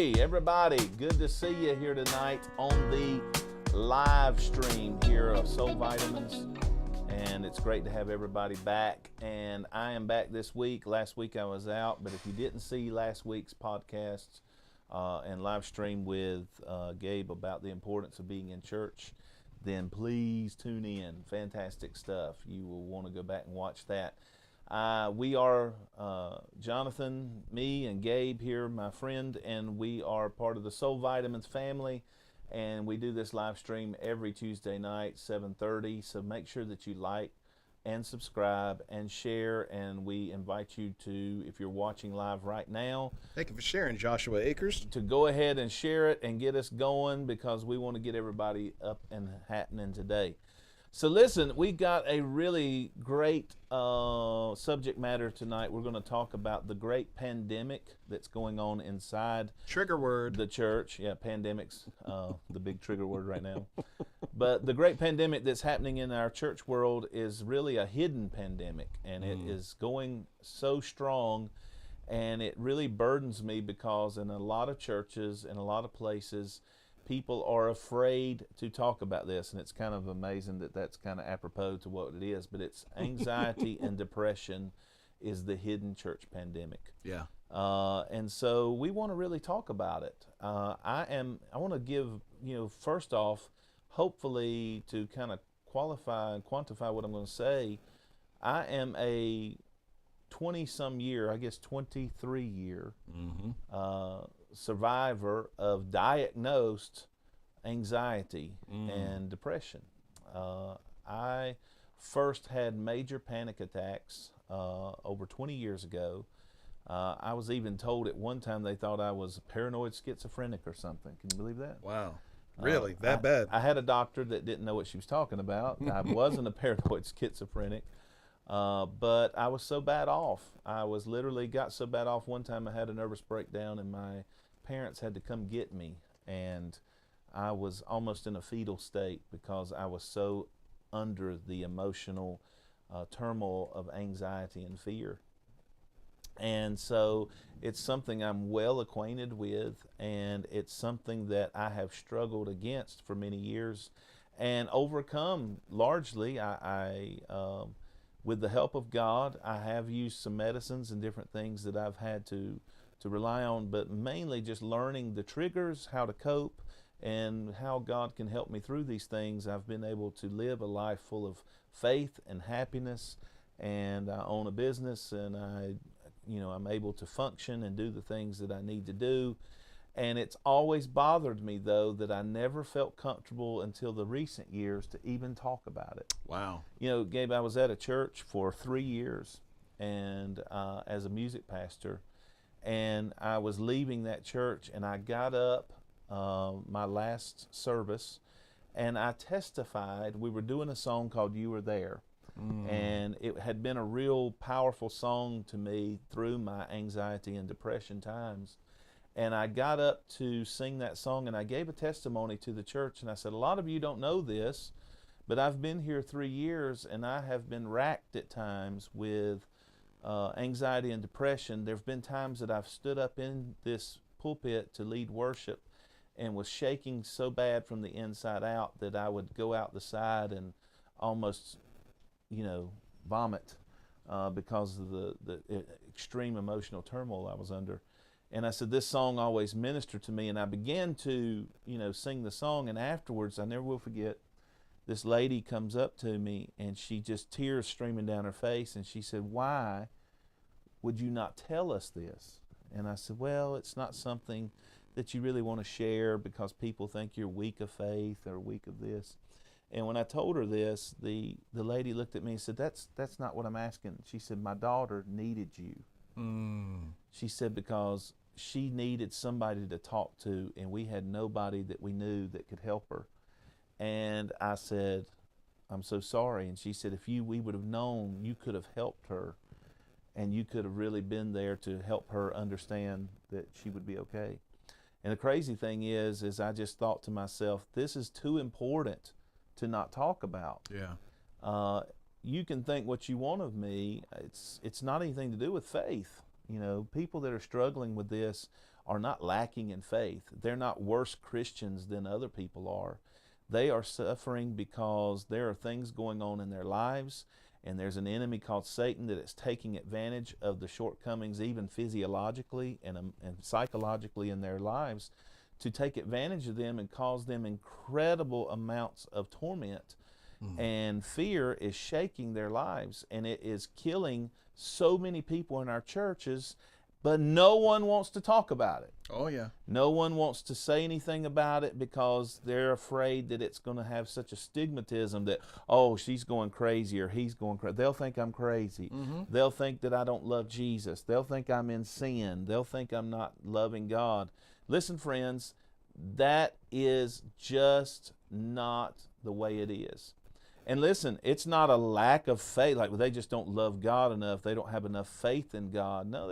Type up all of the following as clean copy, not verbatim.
Hey, everybody. Good to see you here tonight on the live stream here of Soul Vitamins. And it's great to have everybody back. And I am back this week. Last week I was out, but if you didn't see last week's podcast and live stream with Gabe about the importance of being in church, then please tune in. Fantastic stuff. You will want to go back and watch that. We are Jonathan, me, and Gabe here, my friend, and we are part of the Soul Vitamins family, and we do this live stream every Tuesday night, 7:30, so make sure that you like and subscribe and share, and we invite you to, if you're watching live right now, thank you for sharing, Joshua Akers, to go ahead and share it and get us going, because we want to get everybody up and happening today. So listen, we got a really great subject matter tonight. We're going to talk about the great pandemic that's going on inside trigger word, the church. Yeah, pandemic's the big trigger word right now. But the great pandemic that's happening in our church world is really a hidden pandemic, and it is going so strong, and it really burdens me because in a lot of churches, in a lot of places, people are afraid to talk about this, and it's kind of amazing that that's kind of apropos to what it is, but it's anxiety and depression is the hidden church pandemic. Yeah. And so we want to really talk about it. I want to give, first off, hopefully to kind of qualify and quantify what I'm going to say, I am a 20-some year, I guess 23-year survivor of diagnosed anxiety and depression. I first had major panic attacks over 20 years ago. I was even told at one time they thought I was paranoid schizophrenic or something. Can you believe that? Wow. Really? That bad? I had a doctor that didn't know what she was talking about. I wasn't a paranoid schizophrenic. But I was so bad off. I was literally got so bad off. One time I had a nervous breakdown and my parents had to come get me, and I was almost in a fetal state because I was so under the emotional turmoil of anxiety and fear. And so it's something I'm well acquainted with, and it's something that I have struggled against for many years and overcome largely. I with the help of God, I have used some medicines and different things that I've had to rely on, but mainly just learning the triggers, how to cope, and how God can help me through these things. I've been able to live a life full of faith and happiness, and I own a business, and I'm able to function and do the things that I need to do. And it's always bothered me, though, that I never felt comfortable until the recent years to even talk about it. Wow. Gabe, I was at a church for 3 years and as a music pastor, and I was leaving that church, and I got up my last service, and I testified. We were doing a song called You Were There, and it had been a real powerful song to me through my anxiety and depression times. And I got up to sing that song, and I gave a testimony to the church, and I said, a lot of you don't know this, but I've been here 3 years, and I have been racked at times with anxiety and depression. There have been times that I've stood up in this pulpit to lead worship and was shaking so bad from the inside out that I would go out the side and almost, vomit because of the extreme emotional turmoil I was under. And I said, this song always ministered to me. And I began to, sing the song. And afterwards, I never will forget, this lady comes up to me, and she just tears streaming down her face. And she said, why would you not tell us this? And I said, well, it's not something that you really want to share because people think you're weak of faith or weak of this. And when I told her this, the lady looked at me and said, that's not what I'm asking. She said, my daughter needed you. She said, because she needed somebody to talk to, and we had nobody that we knew that could help her. And I said, I'm so sorry. And she said, if we would have known, you could have helped her, and you could have really been there to help her understand that she would be okay. And the crazy thing is I just thought to myself, this is too important to not talk about. Yeah. You can think what you want of me. It's not anything to do with faith. People that are struggling with this are not lacking in faith. They're not worse Christians than other people are. They are suffering because there are things going on in their lives, and there's an enemy called Satan that is taking advantage of the shortcomings, even physiologically and psychologically in their lives, to take advantage of them and cause them incredible amounts of torment. And fear is shaking their lives, and it is killing so many people in our churches, but no one wants to talk about it. Oh, yeah. No one wants to say anything about it because they're afraid that it's going to have such a stigmatism that, oh, she's going crazy or he's going crazy. They'll think I'm crazy. They'll think that I don't love Jesus. They'll think I'm in sin. They'll think I'm not loving God. Listen, friends, that is just not the way it is. And listen, it's not a lack of faith, like they just don't love God enough, they don't have enough faith in God. No,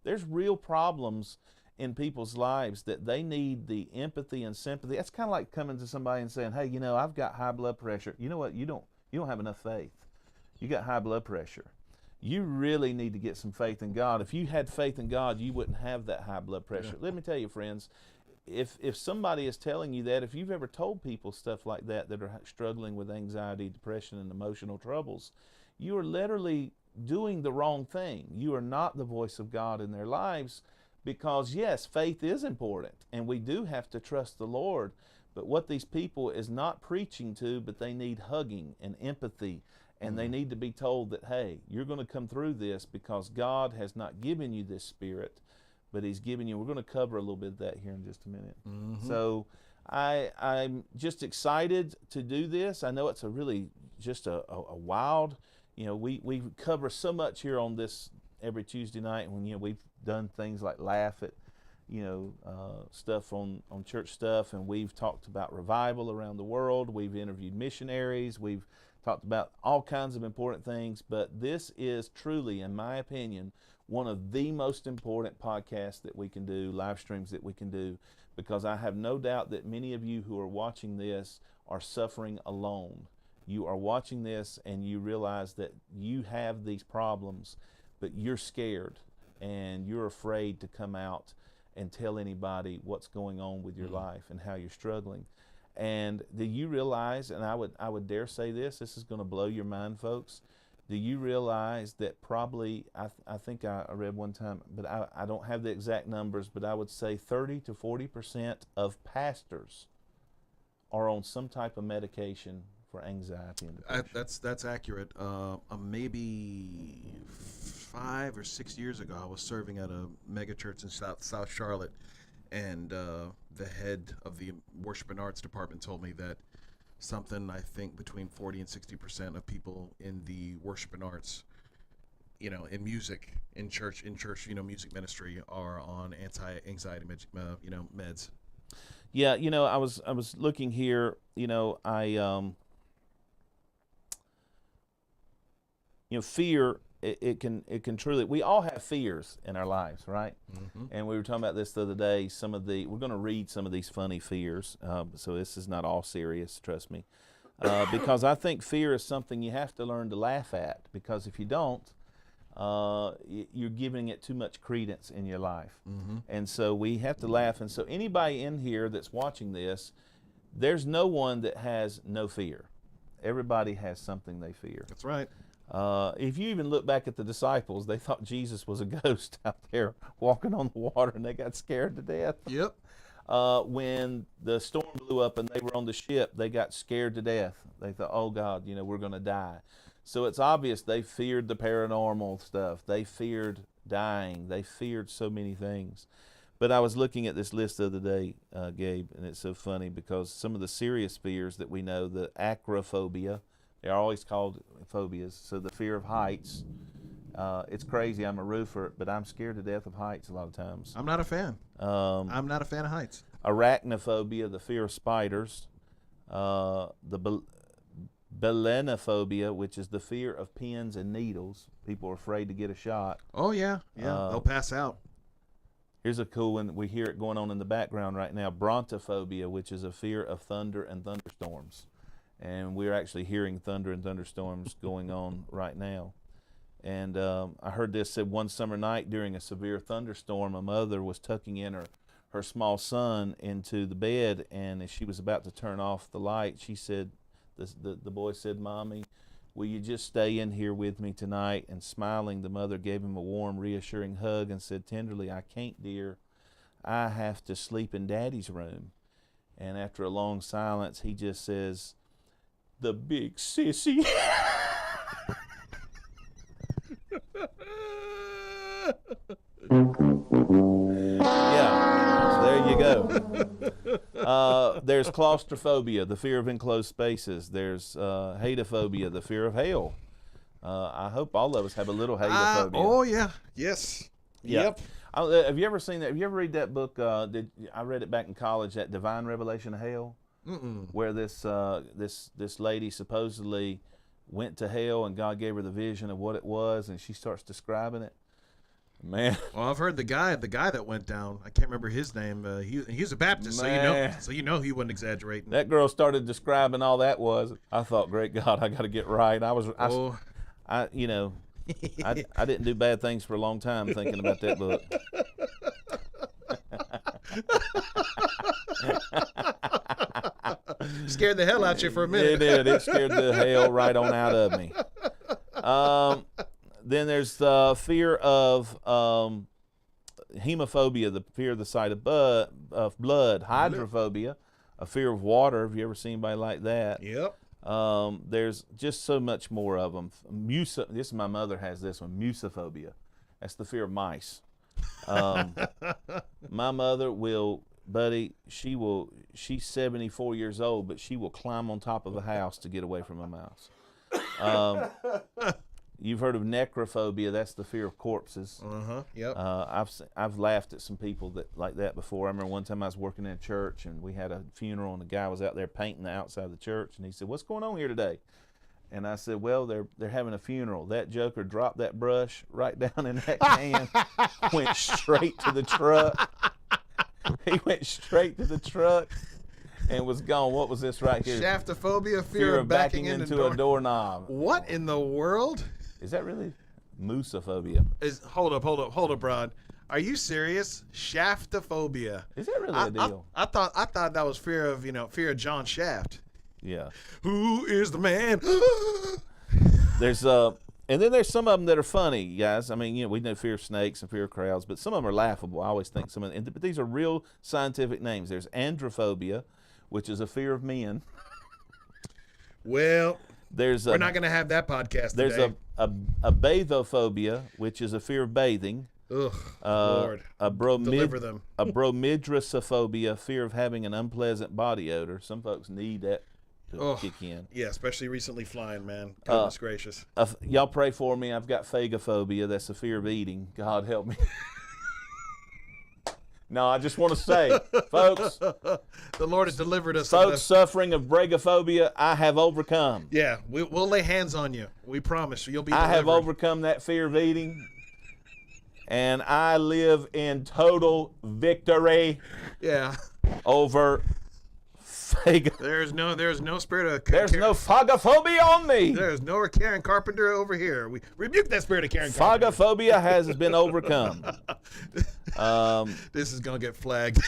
there's real problems in people's lives that they need the empathy and sympathy. That's kind of like coming to somebody and saying, hey, you know, I've got high blood pressure. You know what? You don't have enough faith. You got high blood pressure. You really need to get some faith in God. If you had faith in God, you wouldn't have that high blood pressure. Let me tell you, friends, if somebody is telling you that, if you've ever told people stuff like that are struggling with anxiety, depression, and emotional troubles, you are literally doing the wrong thing. You are not the voice of God in their lives, because yes, faith is important, and we do have to trust the Lord. But what these people is not preaching to, but they need hugging and empathy, and they need to be told that, hey, you're going to come through this because God has not given you this spirit, but He's given you. We're going to cover a little bit of that here in just a minute. So I'm just excited to do this. I know it's a really just a wild, you know, we cover so much here on this every Tuesday night when, you know, we've done things like laugh at, you know, stuff on church stuff, and we've talked about revival around the world. We've interviewed missionaries. We've talked about all kinds of important things, but this is truly, in my opinion, one of the most important podcasts that we can do, live streams that we can do, because I have no doubt that many of you who are watching this are suffering alone. You are watching this and you realize that you have these problems, but you're scared and you're afraid to come out and tell anybody what's going on with your life and how you're struggling. And do you realize, and I would dare say this is going to blow your mind, folks, do you realize that probably, I think I read one time, but I don't have the exact numbers, but I would say 30 to 40% of pastors are on some type of medication for anxiety and depression. That's accurate. Maybe 5 or 6 years ago, I was serving at a mega church in South Charlotte, and the head of the worship and arts department told me that something, I think, between 40 and 60% of people in the worship and arts, you know, in music, in church, you know, music ministry, are on anti-anxiety, meds. Yeah, you know, I was looking here. You know, fear. It can truly. We all have fears in our lives, right? And we were talking about this the other day. We're going to read some of these funny fears. So this is not all serious, trust me, because I think fear is something you have to learn to laugh at. Because if you don't, you're giving it too much credence in your life. And so we have to laugh. And so anybody in here that's watching this, there's no one that has no fear. Everybody has something they fear. That's right. If you even look back at the disciples, they thought Jesus was a ghost out there walking on the water, and they got scared to death. Yep. When the storm blew up and they were on the ship, they got scared to death. They thought, oh God, you know, we're going to die. So it's obvious they feared the paranormal stuff. They feared dying. They feared so many things. But I was looking at this list the other day, Gabe, and it's so funny because some of the serious fears that we know, the acrophobia, they're always called phobias. So the fear of heights. It's crazy. I'm a roofer, but I'm scared to death of heights a lot of times. I'm not a fan. I'm not a fan of heights. Arachnophobia, the fear of spiders. The belenophobia, which is the fear of pins and needles. People are afraid to get a shot. Oh, yeah. They'll pass out. Here's a cool one. We hear it going on in the background right now. Brontophobia, which is a fear of thunder and thunderstorms. And we're actually hearing thunder and thunderstorms going on right now. And I heard this said one summer night during a severe thunderstorm, a mother was tucking in her small son into the bed, and as she was about to turn off the light, she said, the boy said, "Mommy, will you just stay in here with me tonight?" And smiling, the mother gave him a warm, reassuring hug and said tenderly, "I can't, dear. I have to sleep in Daddy's room." And after a long silence, he just says, "The big sissy." Yeah, so there you go. There's claustrophobia, the fear of enclosed spaces. There's hateophobia, the fear of hell. I hope all of us have a little hateophobia. Oh, yeah. Yes. Yeah. Yep. Have you ever seen that? Have you ever read that book? I read it back in college, that Divine Revelation of Hell, where this lady supposedly went to hell and God gave her the vision of what it was, and she starts describing it. Man. Well, I've heard the guy that went down. I can't remember his name. He's a Baptist, Man. so you know he wasn't exaggerating. That girl started describing all that was. I thought, great God, I got to get right. I didn't do bad things for a long time thinking about that book. Scared the hell out you for a minute. It did. It scared the hell right on out of me. Then there's the fear of hemophobia, the fear of the sight of blood. Hydrophobia, a fear of water. Have you ever seen anybody like that? Yep. There's just so much more of them. My mother has this one, musophobia. That's the fear of mice. My mother will, buddy, she's 74 years old, but she will climb on top of a house to get away from a mouse. You've heard of necrophobia. That's the fear of corpses. Yep. I've laughed at some people like that before. I remember one time I was working in a church and we had a funeral and the guy was out there painting the outside of the church and he said, "What's going on here today?" And I said, "Well, they're having a funeral." That joker dropped that brush right down in that can, went straight to the truck. He went straight to the truck and was gone. What was this right here? Shaftophobia, Fear of backing into a doorknob. What in the world? Is that really moosophobia? Hold up, Rod. Are you serious? Shaftophobia. Is that really a deal? I thought that was fear of John Shaft. Yeah. Who is the man? There's and then there's some of them that are funny, guys. I mean, we know fear of snakes and fear of crowds, but some of them are laughable. I always think but these are real scientific names. There's androphobia, which is a fear of men. Well, we're not going to have that podcast today. There's a bathophobia, which is a fear of bathing. Ugh, Lord, deliver them. A bromidrosophobia, fear of having an unpleasant body odor. Some folks need that to kick in. Yeah, especially recently flying, man. Goodness gracious. Y'all pray for me. I've got phagophobia. That's a fear of eating. God help me. No, I just want to say, folks. The Lord has delivered us. Folks suffering of bragophobia, I have overcome. Yeah, we'll lay hands on you. We promise you'll be delivered. I have overcome that fear of eating, and I live in total victory. Yeah. Over phag. There's no spirit of. There's no phagophobia on me. There's no Karen Carpenter over here. We rebuke that spirit of Karen Carpenter. Phagophobia has been overcome. This is gonna get flagged.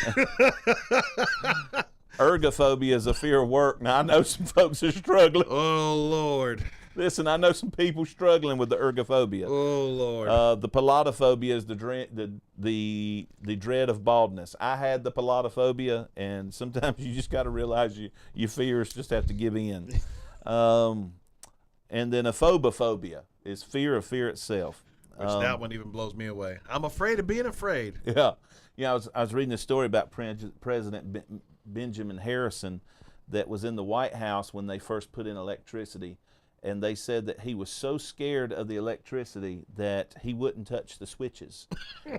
Ergophobia is a fear of work. Now I know some folks are struggling. Oh Lord. Listen, I know some people struggling with the ergophobia. Oh Lord. The paladophobia is the dread of baldness. I had the paladophobia, and sometimes you just got to realize your fears just have to give in. And then a phobophobia is fear of fear itself. Which that one even blows me away. I'm afraid of being afraid. Yeah. I was reading a story about President Benjamin Harrison that was in the White House when they first put in electricity. And they said that he was so scared of the electricity that he wouldn't touch the switches.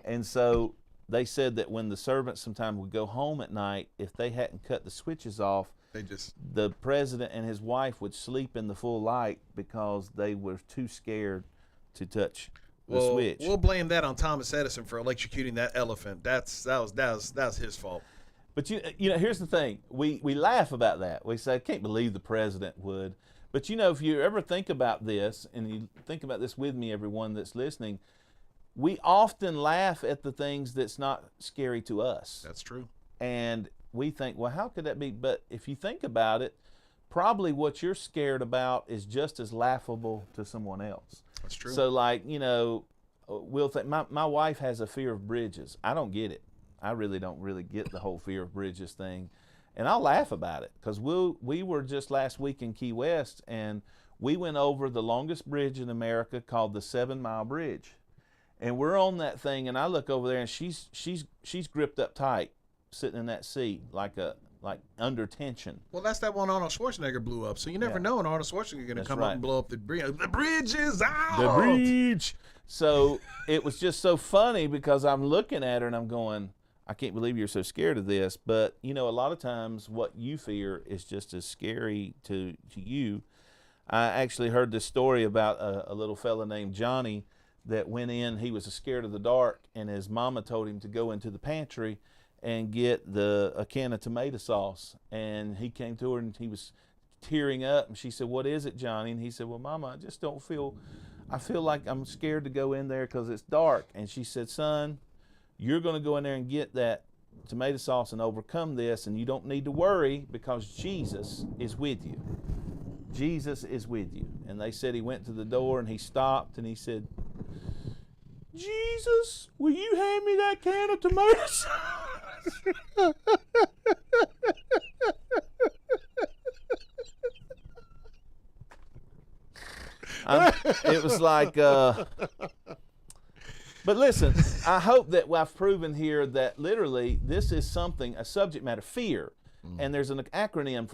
And so they said that when the servants sometimes would go home at night, if they hadn't cut the switches off, the president and his wife would sleep in the full light because they were too scared to touch the switch. We'll blame that on Thomas Edison for electrocuting that elephant. That was his fault. But you know, here's the thing: we laugh about that. We say, I can't believe the president would. But if you ever think about this, and you think about this with me, everyone that's listening, we often laugh at the things that's not scary to us. That's true. And we think, well, how could that be? But if you think about it, probably what you're scared about is just as laughable to someone else. That's true. So like, we'll think, my wife has a fear of bridges. I don't get it. I really don't get the whole fear of bridges thing. And I'll laugh about it because we were just last week in Key West, and we went over the longest bridge in America called the 7 Mile Bridge. And we're on that thing, and I look over there, and she's gripped up tight, sitting in that seat like under tension. Well, that's that one Arnold Schwarzenegger blew up. So you never know when Arnold Schwarzenegger going to come up and blow up the bridge. The bridge is out. The bridge. So it was just so funny because I'm looking at her and I'm going, I can't believe you're so scared of this. But a lot of times what you fear is just as scary to you. I actually heard this story about a little fella named Johnny that went in. He was scared of the dark, and his mama told him to go into the pantry and get a can of tomato sauce. And he came to her and he was tearing up, and she said, "What is it, Johnny?" And he said, "Well, Mama, I feel like I'm scared to go in there because it's dark." And she said, "Son, you're going to go in there and get that tomato sauce and overcome this, and you don't need to worry because Jesus is with you." Jesus is with you. And they said he went to the door and he stopped and he said, "Jesus, will you hand me that can of tomato sauce?" It was like, but listen, I hope that I've proven here that literally this is a subject matter, fear. And there's an acronym